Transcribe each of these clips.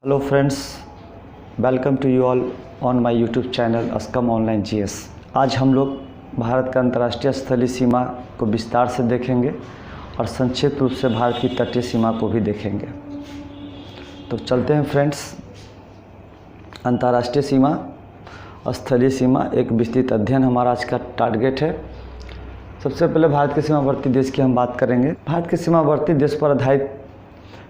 Hello friends, welcome to you all on my YouTube channel अस्कम online GS. आज हम लोग भारत का अंतर्राष्ट्रीय स्थलीय सीमा को विस्तार से देखेंगे और संक्षिप्त रूप से भारत की तटीय सीमा को भी देखेंगे। तो चलते हैं फ्रेंड्स। अंतर्राष्ट्रीय सीमा और स्थलीय सीमा एक विस्तृत अध्ययन हमारा आज का टारगेट है। सबसे पहले भारत के सीमावर्ती देश की हम बात करेंगे। भारत के सीमावर्ती देश पर आधारित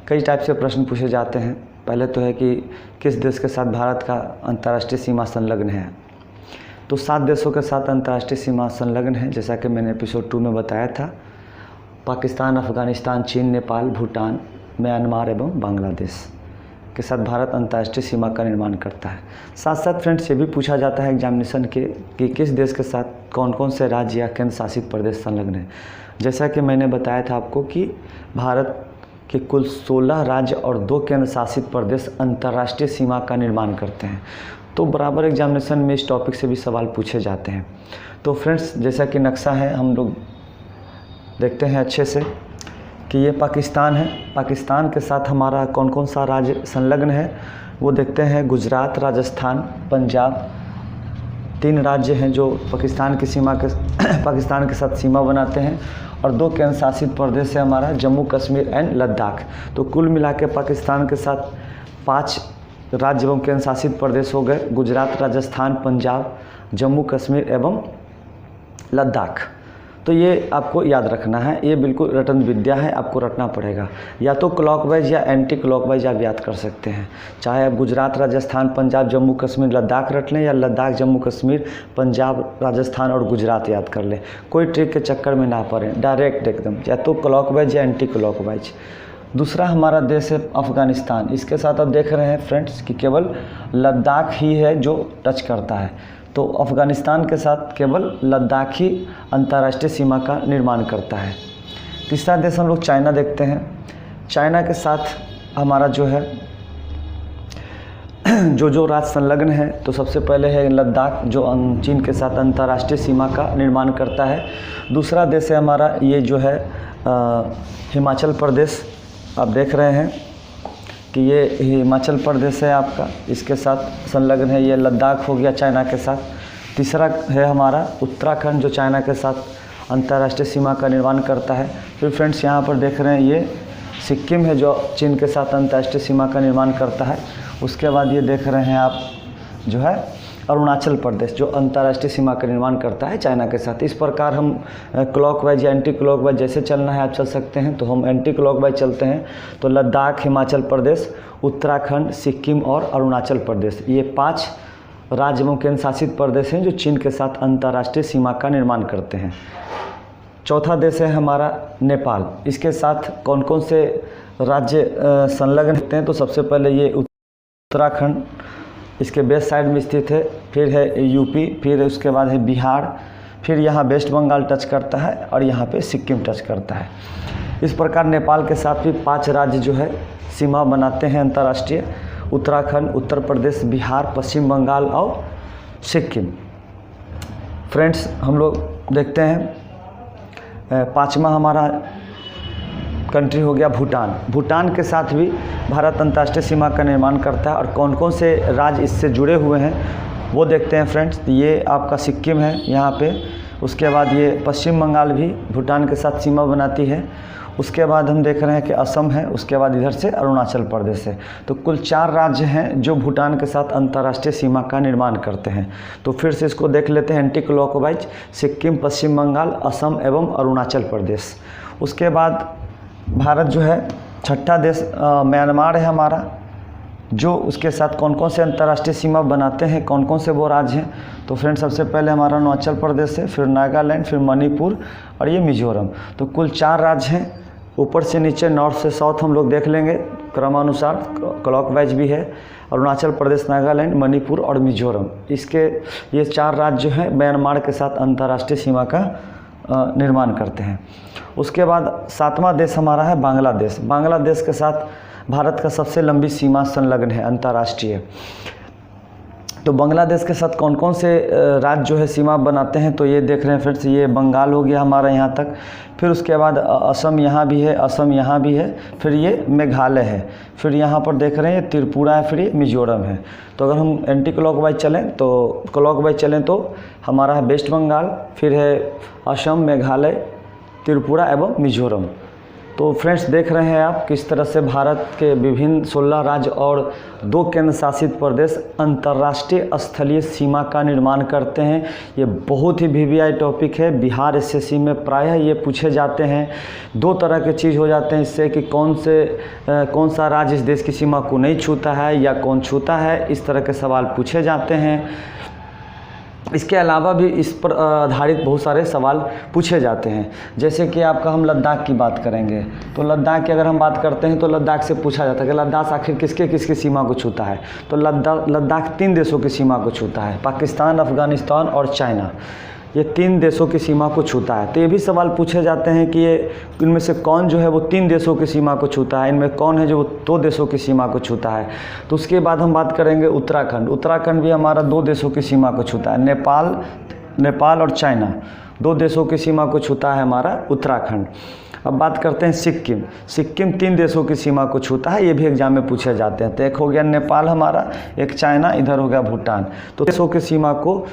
कई टाइप से प्रश्न पूछे जाते हैं। पहले तो है कि किस देश के साथ भारत का अंतर्राष्ट्रीय सीमा संलग्न है। तो 7 देशों के साथ अंतर्राष्ट्रीय सीमा संलग्न है, जैसा कि मैंने एपिसोड 2 में बताया था। पाकिस्तान, अफगानिस्तान, चीन, नेपाल, भूटान, म्यांमार एवं बांग्लादेश के साथ भारत अंतर्राष्ट्रीय सीमा का निर्माण करता है। साथ साथ फ्रेंड्स ये भी पूछा जाता है एग्जामिनेशन के कि किस देश के साथ कौन कौन से राज्य या केंद्र शासित प्रदेश संलग्न है। जैसा कि मैंने बताया था आपको कि भारत कि कुल 16 राज्य और 2 केंद्र शासित प्रदेश अंतर्राष्ट्रीय सीमा का निर्माण करते हैं। तो बराबर एग्जामिनेशन में इस टॉपिक से भी सवाल पूछे जाते हैं। तो फ्रेंड्स जैसा कि नक्शा है हम लोग देखते हैं अच्छे से कि ये पाकिस्तान है। पाकिस्तान के साथ हमारा कौन कौन सा राज्य संलग्न है वो देखते हैं। गुजरात, राजस्थान, पंजाब 3 राज्य हैं जो पाकिस्तान की सीमा के पाकिस्तान के साथ सीमा बनाते हैं। और 2 केंद्र शासित प्रदेश है हमारा जम्मू कश्मीर एंड लद्दाख। तो कुल मिला के पाकिस्तान के साथ 5 राज्य एवं केंद्र शासित प्रदेश हो गए। गुजरात, राजस्थान, पंजाब, जम्मू कश्मीर एवं लद्दाख। तो ये आपको याद रखना है, ये बिल्कुल रटन विद्या है, आपको रटना पड़ेगा। या तो क्लॉकवाइज या एंटी क्लॉकवाइज आप याद कर सकते हैं। चाहे आप गुजरात, राजस्थान, पंजाब, जम्मू कश्मीर, लद्दाख रट लें या लद्दाख, जम्मू कश्मीर, पंजाब, राजस्थान और गुजरात याद कर लें। कोई ट्रिक के चक्कर में ना पड़े, डायरेक्ट एकदम, या तो क्लॉकवाइज या एंटी क्लॉकवाइज। दूसरा हमारा देश है अफ़गानिस्तान। इसके साथ आप देख रहे हैं फ्रेंड्स कि केवल लद्दाख ही है जो टच करता है। तो अफ़गानिस्तान के साथ केवल लद्दाख ही अंतर्राष्ट्रीय सीमा का निर्माण करता है। तीसरा देश हम लोग चाइना देखते हैं। चाइना के साथ हमारा जो है जो राज्य संलग्न है, तो सबसे पहले है लद्दाख जो चीन के साथ अंतर्राष्ट्रीय सीमा का निर्माण करता है। दूसरा देश है हमारा ये जो है हिमाचल प्रदेश। आप देख रहे हैं कि ये हिमाचल प्रदेश है आपका, इसके साथ संलग्न है। ये लद्दाख हो गया चाइना के साथ। तीसरा है हमारा उत्तराखंड जो चाइना के साथ अंतर्राष्ट्रीय सीमा का निर्माण करता है। फिर फ्रेंड्स यहाँ पर देख रहे हैं ये सिक्किम है जो चीन के साथ अंतर्राष्ट्रीय सीमा का निर्माण करता है। उसके बाद ये देख रहे हैं आप जो है अरुणाचल प्रदेश जो अंतर्राष्ट्रीय सीमा का निर्माण करता है चाइना के साथ। इस प्रकार हम क्लॉकवाइज या एंटी क्लॉकवाइज जैसे चलना है आप चल सकते हैं। तो हम एंटी क्लॉकवाइज चलते हैं। तो लद्दाख, हिमाचल प्रदेश, उत्तराखंड, सिक्किम और अरुणाचल प्रदेश ये 5 राज्य एवं केंद्र शासित प्रदेश हैं जो चीन के साथ अंतर्राष्ट्रीय सीमा का निर्माण करते हैं। चौथा देश है हमारा नेपाल। इसके साथ कौन कौन से राज्य संलग्न होते हैं। तो सबसे पहले ये उत्तराखंड इसके वेस्ट साइड में स्थित है। फिर है यूपी, फिर उसके बाद है बिहार, फिर यहाँ वेस्ट बंगाल टच करता है और यहाँ पे सिक्किम टच करता है। इस प्रकार नेपाल के साथ भी 5 राज्य जो है सीमा बनाते हैं अंतर्राष्ट्रीय। उत्तराखंड, उत्तर प्रदेश, बिहार, पश्चिम बंगाल और सिक्किम। फ्रेंड्स हम लोग देखते हैं 5वां हमारा कंट्री हो गया भूटान। भूटान के साथ भी भारत अंतर्राष्ट्रीय सीमा का निर्माण करता है। और कौन कौन से राज्य इससे जुड़े हुए हैं वो देखते हैं फ्रेंड्स। ये आपका सिक्किम है यहाँ पे। उसके बाद ये पश्चिम बंगाल भी भूटान के साथ सीमा बनाती है। उसके बाद हम देख रहे हैं कि असम है। उसके बाद इधर से अरुणाचल प्रदेश है। तो कुल 4 राज्य हैं जो भूटान के साथ अंतर्राष्ट्रीय सीमा का निर्माण करते हैं। तो फिर से इसको देख लेते हैं एंटी क्लॉकवाइज। सिक्किम, पश्चिम बंगाल, असम एवं अरुणाचल प्रदेश। उसके बाद भारत जो है 6ठा देश म्यांमार है हमारा, जो उसके साथ कौन कौन से अंतर्राष्ट्रीय सीमा बनाते हैं, कौन कौन से वो राज्य हैं। तो फ्रेंड्स सबसे पहले हमारा अरुणाचल प्रदेश है, फिर नागालैंड, फिर मणिपुर और ये मिजोरम। तो कुल 4 राज्य हैं। ऊपर से नीचे, नॉर्थ से साउथ हम लोग देख लेंगे क्रमानुसार, क्लॉकवाइज भी है। अरुणाचल प्रदेश, नागालैंड, मणिपुर और मिजोरम, इसके ये 4 राज्य जो हैं म्यांमार के साथ अंतर्राष्ट्रीय सीमा का निर्माण करते हैं। उसके बाद 7वां देश हमारा है बांग्लादेश। बांग्लादेश के साथ भारत का सबसे लंबी सीमा संलग्न है अंतर्राष्ट्रीय। तो बांग्लादेश के साथ कौन कौन से राज्य जो है सीमा बनाते हैं, तो ये देख रहे हैं फ्रेंड्स, ये बंगाल हो गया हमारा यहाँ तक, फिर उसके बाद असम यहाँ भी है, असम यहाँ भी है, फिर ये मेघालय है, फिर यहाँ पर देख रहे हैं ये त्रिपुरा है, फिर ये मिजोरम है। तो अगर हम एंटी क्लॉकवाइज चलें तो क्लॉकवाइज चलें तो हमारा है वेस्ट बंगाल, फिर है असम, मेघालय, त्रिपुरा एवं मिजोरम। तो फ्रेंड्स देख रहे हैं आप किस तरह से भारत के विभिन्न 16 राज्य और 2 केंद्र शासित प्रदेश अंतर्राष्ट्रीय स्थलीय सीमा का निर्माण करते हैं। ये बहुत ही वीवीआई टॉपिक है। बिहार एसएससी में प्रायः ये पूछे जाते हैं। 2 तरह के चीज़ हो जाते हैं इससे कि कौन सा राज्य इस देश की सीमा को नहीं छूता है या कौन छूता है, इस तरह के सवाल पूछे जाते हैं। इसके अलावा भी इस पर आधारित बहुत सारे सवाल पूछे जाते हैं। जैसे कि आपका हम लद्दाख की बात करेंगे, तो लद्दाख की अगर हम बात करते हैं तो लद्दाख से पूछा जाता है कि लद्दाख आखिर किसकी सीमा को छूता है। तो लद्दाख 3 देशों की सीमा को छूता है, पाकिस्तान, अफ़गानिस्तान और चाइना। ये 3 देशों की सीमा को छूता है। तो ये भी सवाल पूछे जाते हैं कि ये इनमें से कौन जो है वो 3 देशों की सीमा को छूता है, इनमें कौन है जो वो 2 देशों की सीमा को छूता है। तो उसके बाद हम बात करेंगे उत्तराखंड। उत्तराखंड भी हमारा 2 देशों की सीमा को छूता है, नेपाल और चाइना, 2 देशों की सीमा को छूता है हमारा उत्तराखंड। अब बात करते हैं सिक्किम 3 देशों की सीमा को छूता है। ये भी एग्जाम में पूछे जाते हैं। तो एक हो गया नेपाल हमारा, एक चाइना, इधर हो गया भूटान। तो देशों की सीमा को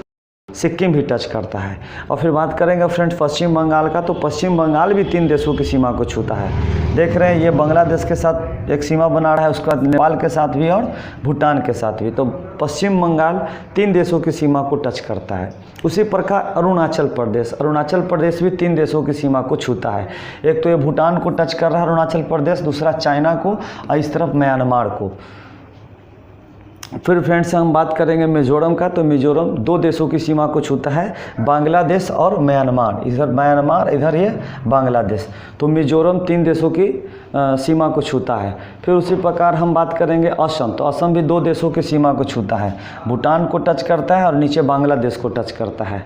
सिक्किम भी टच करता है। और फिर बात करेंगे फ्रेंड्स पश्चिम बंगाल का, तो पश्चिम बंगाल भी 3 देशों की सीमा को छूता है। देख रहे हैं ये बांग्लादेश के साथ एक सीमा बना रहा है, उसके बाद नेपाल के साथ भी और भूटान के साथ भी। तो पश्चिम बंगाल 3 देशों की सीमा को टच करता है। उसी प्रकार अरुणाचल प्रदेश भी 3 देशों की सीमा को छूता है। एक तो ये भूटान को टच कर रहा है अरुणाचल प्रदेश, दूसरा चाइना को और इस तरफ म्यांमार को। फिर फ्रेंड्स हम बात करेंगे मिजोरम का, तो मिजोरम 2 देशों की सीमा को छूता है, बांग्लादेश और म्यांमार। इधर म्यांमार, इधर ये बांग्लादेश। तो मिजोरम 3 देशों की सीमा को छूता है। फिर उसी प्रकार हम बात करेंगे असम, तो असम भी 2 देशों की सीमा को छूता है, भूटान को टच करता है और नीचे बांग्लादेश को टच करता है।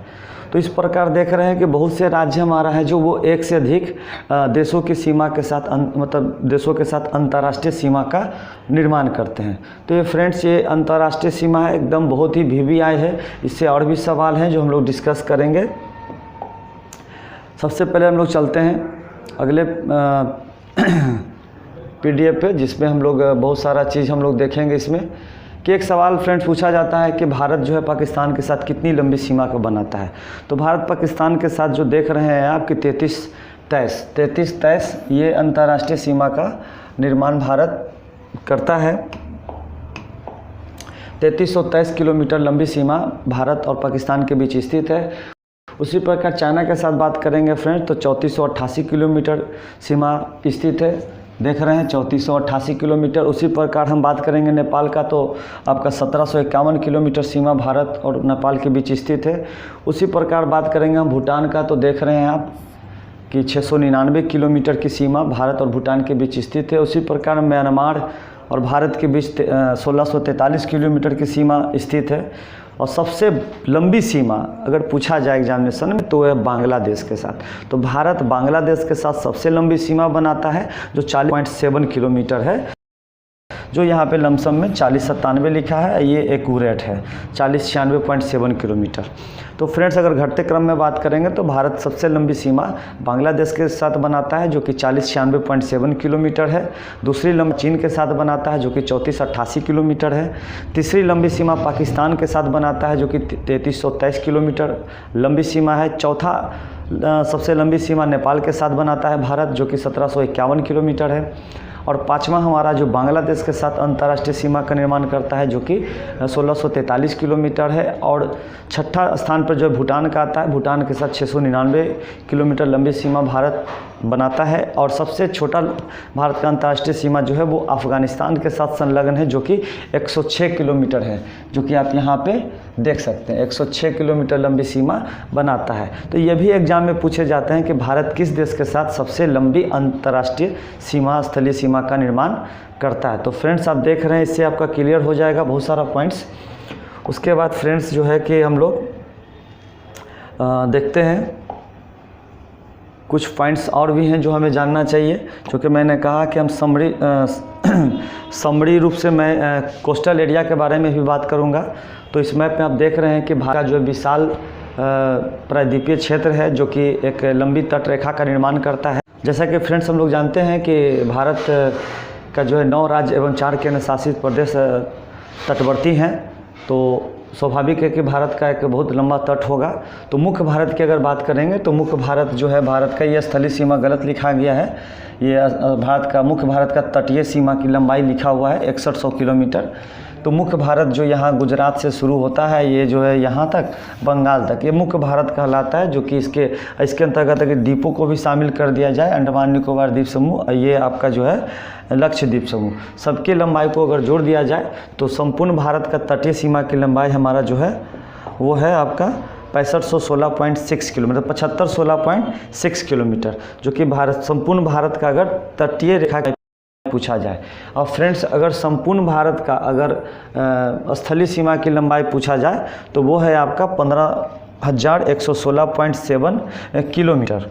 तो इस प्रकार देख रहे हैं कि बहुत से राज्य हमारा है जो वो 1 से अधिक देशों की सीमा के साथ मतलब देशों के साथ अंतर्राष्ट्रीय सीमा का निर्माण करते हैं। तो ये फ्रेंड्स ये अंतर्राष्ट्रीय सीमा है, एकदम बहुत ही वीवीआई है। इससे और भी सवाल हैं जो हम लोग डिस्कस करेंगे। सबसे पहले हम लोग चलते हैं अगले पीडीएफ पे, जिसमें हम लोग बहुत सारा चीज़ हम लोग देखेंगे इसमें। कि एक सवाल फ्रेंड्स पूछा जाता है कि भारत जो है पाकिस्तान के साथ कितनी लंबी सीमा को बनाता है। तो भारत पाकिस्तान के साथ जो देख रहे हैं आप कि 33-23 ये अंतर्राष्ट्रीय सीमा का निर्माण भारत करता है। 3323 किलोमीटर लंबी सीमा भारत और पाकिस्तान के बीच स्थित है। उसी प्रकार चाइना के साथ बात करेंगे फ्रेंड्स, तो 3488 किलोमीटर सीमा स्थित है। देख रहे हैं 3488 किलोमीटर। उसी प्रकार हम बात करेंगे नेपाल का, तो आपका 1751 किलोमीटर सीमा भारत और नेपाल के बीच स्थित है। उसी प्रकार बात करेंगे हम भूटान का, तो देख रहे हैं आप कि 699 किलोमीटर की सीमा भारत और भूटान के बीच स्थित है। उसी प्रकार म्यांमार और भारत के बीच 1643 किलोमीटर की सीमा स्थित है। और सबसे लंबी सीमा अगर पूछा जाए एग्जामिनेशन में तो है बांग्लादेश के साथ। तो भारत बांग्लादेश के साथ सबसे लंबी सीमा बनाता है जो 40.7 किलोमीटर है, जो यहाँ पे लमसम में 4097 लिखा है, ये एक्यूरेट है 4096.7 किलोमीटर। तो फ्रेंड्स अगर घटते क्रम में बात करेंगे तो भारत सबसे लंबी सीमा बांग्लादेश के साथ बनाता है जो कि 4096.7 किलोमीटर है। दूसरी लंबी चीन के साथ बनाता है जो कि 3488 किलोमीटर है। तीसरी लंबी सीमा पाकिस्तान के साथ बनाता है जो कि 3323 किलोमीटर लंबी सीमा है। चौथा सबसे लंबी सीमा नेपाल के साथ बनाता है भारत जो कि 1751 किलोमीटर है। और पाँचवा हमारा जो बांग्लादेश के साथ अंतर्राष्ट्रीय सीमा का निर्माण करता है जो कि 1643 किलोमीटर है। और छठा स्थान पर जो भूटान का आता है, भूटान के साथ 699 किलोमीटर लंबी सीमा भारत बनाता है। और सबसे छोटा भारत का अंतर्राष्ट्रीय सीमा जो है वो अफ़गानिस्तान के साथ संलग्न है जो कि 106 किलोमीटर है, जो कि आप यहाँ पे देख सकते हैं 106 किलोमीटर लंबी सीमा बनाता है। तो ये भी एग्जाम में पूछे जाते हैं कि भारत किस देश के साथ सबसे लंबी अंतर्राष्ट्रीय सीमा, स्थलीय सीमा का निर्माण करता है। तो फ्रेंड्स आप देख रहे हैं, इससे आपका क्लियर हो जाएगा बहुत सारा पॉइंट्स। उसके बाद फ्रेंड्स जो है कि हम लोग देखते हैं कुछ पॉइंट्स और भी हैं जो हमें जानना चाहिए, क्योंकि मैंने कहा कि हम समरी समरी रूप से मैं कोस्टल एरिया के बारे में भी बात करूंगा। तो इस मैप में आप देख रहे हैं कि भारत का जो विशाल प्रायद्वीपीय क्षेत्र है जो कि एक लंबी तट रेखा का निर्माण करता है। जैसा कि फ्रेंड्स हम लोग जानते हैं कि भारत का जो है 9 राज्य एवं 4 केंद्र शासित प्रदेश तटवर्ती हैं, तो स्वाभाविक है कि भारत का एक बहुत लंबा तट होगा। तो मुख्य भारत की अगर बात करेंगे तो मुख्य भारत जो है, भारत का ये स्थलीय सीमा गलत लिखा गया है। ये मुख्य भारत का तटीय सीमा की लंबाई लिखा हुआ है 6100 किलोमीटर। तो मुख्य भारत जो यहाँ गुजरात से शुरू होता है, ये जो है यहाँ तक बंगाल तक, ये मुख्य भारत कहलाता है। जो कि इसके अंतर्गत अगर द्वीपों को भी शामिल कर दिया जाए, अंडमान निकोबार द्वीप समूह, ये आपका जो है लक्षद्वीप समूह, सबकी लंबाई को अगर जोड़ दिया जाए तो संपूर्ण भारत का तटीय सीमा की लंबाई हमारा जो है वो है आपका 6516.6 किलोमीटर, 7516.6 किलोमीटर, जो कि संपूर्ण भारत का अगर तटीय रेखा पूछा जाए। और फ्रेंड्स, अगर संपूर्ण भारत का अगर स्थलीय सीमा की लंबाई पूछा जाए तो वो है आपका 15,116.7 किलोमीटर।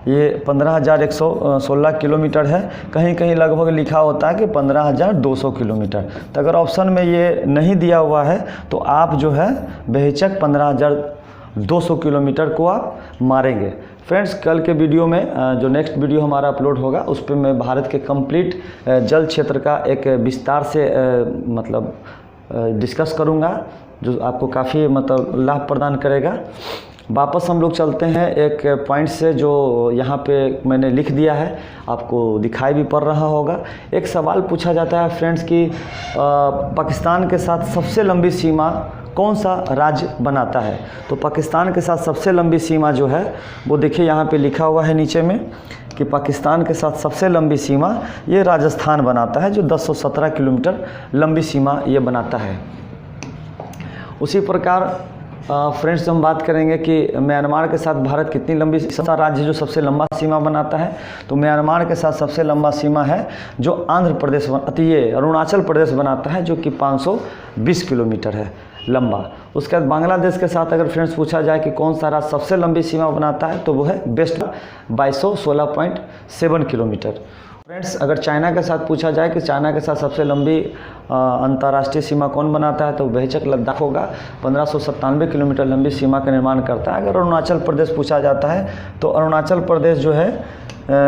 ये 15,116 किलोमीटर है। कहीं कहीं लगभग लिखा होता है कि 15,200 किलोमीटर। तो अगर ऑप्शन में ये नहीं दिया हुआ है तो आप जो है बेहिचक 15,200 किलोमीटर को आप मारेंगे। फ्रेंड्स, कल के वीडियो में जो नेक्स्ट वीडियो हमारा अपलोड होगा उस पर मैं भारत के कंप्लीट जल क्षेत्र का एक विस्तार से मतलब डिस्कस करूंगा, जो आपको काफ़ी मतलब लाभ प्रदान करेगा। वापस हम लोग चलते हैं एक पॉइंट से जो यहाँ पे मैंने लिख दिया है, आपको दिखाई भी पड़ रहा होगा। एक सवाल पूछा जाता है फ्रेंड्स कि पाकिस्तान के साथ सबसे लंबी सीमा कौन सा राज्य बनाता है। तो पाकिस्तान के साथ सबसे लंबी सीमा जो है वो देखिए यहाँ पे लिखा हुआ है नीचे में कि पाकिस्तान के साथ सबसे लंबी सीमा ये राजस्थान बनाता है, जो 1017 किलोमीटर लंबी सीमा ये बनाता है। उसी प्रकार फ्रेंड्स हम बात करेंगे कि म्यांमार के साथ भारत कितनी लंबी राज्य जो सबसे लंबा सीमा बनाता है। तो म्यांमार के साथ सबसे लंबा सीमा है जो आंध्र प्रदेश ये अरुणाचल प्रदेश बनाता है, जो कि 520 किलोमीटर है लंबा। उसके बाद बांग्लादेश के साथ अगर फ्रेंड्स पूछा जाए कि कौन सा राज्य सबसे लंबी सीमा बनाता है तो वो है वेस्ट, 2216.7 किलोमीटर। फ्रेंड्स, अगर चाइना के साथ पूछा जाए कि चाइना के साथ सबसे लंबी अंतर्राष्ट्रीय सीमा कौन बनाता है तो बेहिचक लद्दाख होगा, 1597 किलोमीटर लंबी सीमा का निर्माण करता है। अगर अरुणाचल प्रदेश पूछा जाता है तो अरुणाचल प्रदेश जो है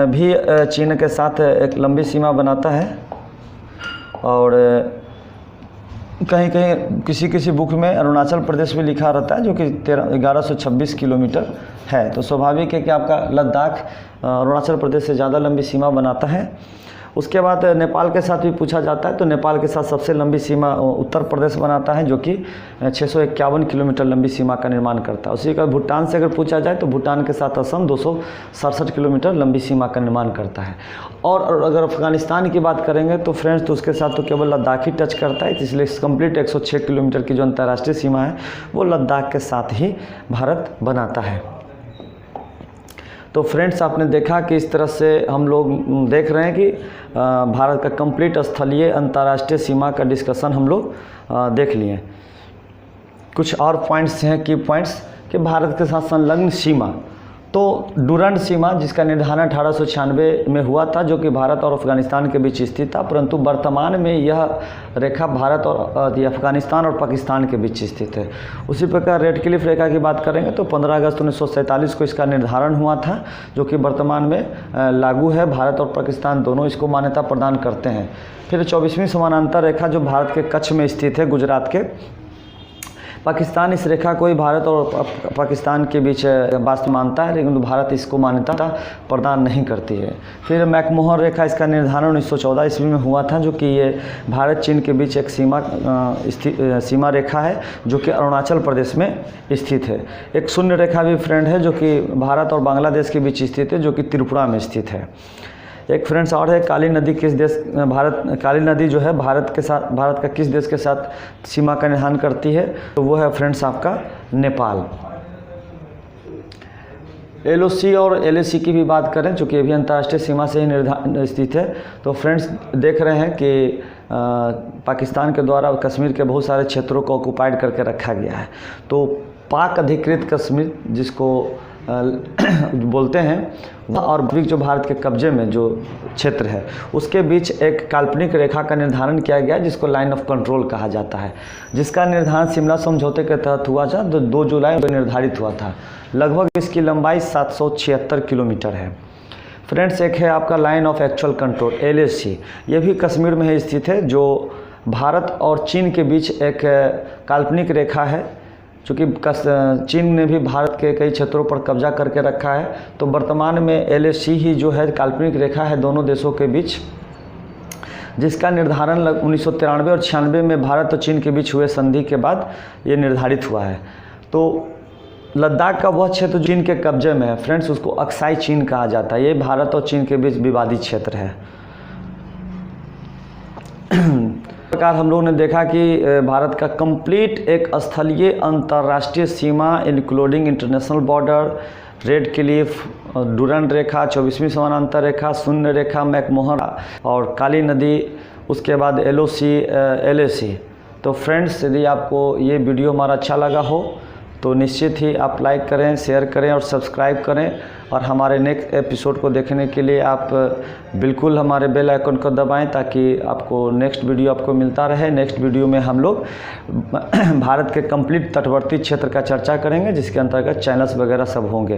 भी चीन के साथ एक लंबी सीमा बनाता है। और कहीं कहीं किसी बुक में अरुणाचल प्रदेश भी लिखा रहता है, जो कि 1126 किलोमीटर है। तो स्वाभाविक है कि आपका लद्दाख अरुणाचल प्रदेश से ज़्यादा लंबी सीमा बनाता है। उसके बाद नेपाल के साथ भी पूछा जाता है, तो नेपाल के साथ सबसे लंबी सीमा उत्तर प्रदेश बनाता है, जो कि 651 किलोमीटर लंबी सीमा का निर्माण करता है। उसी का भूटान से अगर पूछा जाए तो भूटान के साथ असम 267 किलोमीटर लंबी सीमा का निर्माण करता है। और अगर अफगानिस्तान की बात करेंगे तो फ्रेंड्स, तो उसके साथ तो केवल लद्दाख ही टच करता है, इसलिए कंप्लीट 106 किलोमीटर की जो अंतर्राष्ट्रीय सीमा है वो लद्दाख के साथ ही भारत बनाता है। तो फ्रेंड्स, आपने देखा कि इस तरह से हम लोग देख रहे हैं कि भारत का कंप्लीट स्थलीय अंतर्राष्ट्रीय सीमा का डिस्कशन हम लोग देख लिए। कुछ और पॉइंट्स हैं, की पॉइंट्स कि भारत के साथ संलग्न सीमा, तो डुरंड सीमा जिसका निर्धारण 1896 में हुआ था, जो कि भारत और अफगानिस्तान के बीच स्थित था, परंतु वर्तमान में यह रेखा भारत और अफगानिस्तान और पाकिस्तान के बीच स्थित है। उसी प्रकार रेड क्लिफ रेखा की बात करेंगे तो 15 अगस्त 1947 को इसका निर्धारण हुआ था, जो कि वर्तमान में लागू है। भारत और पाकिस्तान दोनों इसको मान्यता प्रदान करते हैं। फिर 24वीं समानांतर रेखा जो भारत के कच्छ में स्थित है, गुजरात के, पाकिस्तान इस रेखा को ही भारत और पाकिस्तान के बीच वास्तव मानता है, लेकिन भारत इसको मान्यता प्रदान नहीं करती है। फिर मैकमोहन रेखा, इसका निर्धारण 1914 ईस्वी में हुआ था, जो कि ये भारत चीन के बीच एक सीमा रेखा है, जो कि अरुणाचल प्रदेश में स्थित है। एक शून्य रेखा भी फ्रेंड है, जो कि भारत और बांग्लादेश के बीच स्थित है, जो कि त्रिपुरा में स्थित है। एक फ्रेंड्स और है, काली नदी किस देश काली नदी जो है भारत का किस देश के साथ सीमा का निर्धारण करती है, तो वो है फ्रेंड्स आपका नेपाल। LOC और LAC की भी बात करें, चूँकि ये भी अंतर्राष्ट्रीय सीमा से ही स्थित है। तो फ्रेंड्स देख रहे हैं कि पाकिस्तान के द्वारा कश्मीर के बहुत सारे क्षेत्रों को ऑक्युपाइड करके रखा गया है। तो पाक अधिकृत कश्मीर, जिसको बोलते हैं वह और जो भारत के कब्जे में जो क्षेत्र है उसके बीच एक काल्पनिक रेखा का निर्धारण किया गया जिसको लाइन ऑफ कंट्रोल कहा जाता है, जिसका निर्धारण शिमला समझौते के तहत हुआ था, जो 2 जुलाई को निर्धारित हुआ था। लगभग इसकी लंबाई 776 किलोमीटर है। फ्रेंड्स, एक है आपका line of actual control LAC, ये भी कश्मीर में ही स्थित है, जो भारत और चीन के बीच एक काल्पनिक रेखा है। चूँकि चीन ने भी भारत के कई क्षेत्रों पर कब्जा करके रखा है, तो वर्तमान में LAC ही जो है काल्पनिक रेखा है दोनों देशों के बीच, जिसका निर्धारण 1993 और 96 में भारत और चीन के बीच हुए संधि के बाद ये निर्धारित हुआ है। तो लद्दाख का वह क्षेत्र चीन के कब्जे में है फ्रेंड्स, उसको अक्साई चीन कहा जाता है। ये भारत और चीन के बीच विवादित क्षेत्र है। इस प्रकार हम लोगों ने देखा कि भारत का कंप्लीट एक स्थलीय अंतर्राष्ट्रीय सीमा including international border, Radcliffe, Durand रेखा, 24वीं समानांतर रेखा, शून्य रेखा, मैकमोहन और काली नदी, उसके बाद LAC। तो फ्रेंड्स, यदि आपको ये वीडियो हमारा अच्छा लगा हो तो निश्चित ही आप लाइक करें, शेयर करें और सब्सक्राइब करें। और हमारे नेक्स्ट एपिसोड को देखने के लिए आप बिल्कुल हमारे बेल आइकन को दबाएं ताकि आपको नेक्स्ट वीडियो आपको मिलता रहे। नेक्स्ट वीडियो में हम लोग भारत के कंप्लीट तटवर्ती क्षेत्र का चर्चा करेंगे, जिसके अंतर्गत चैनल्स वगैरह सब होंगे।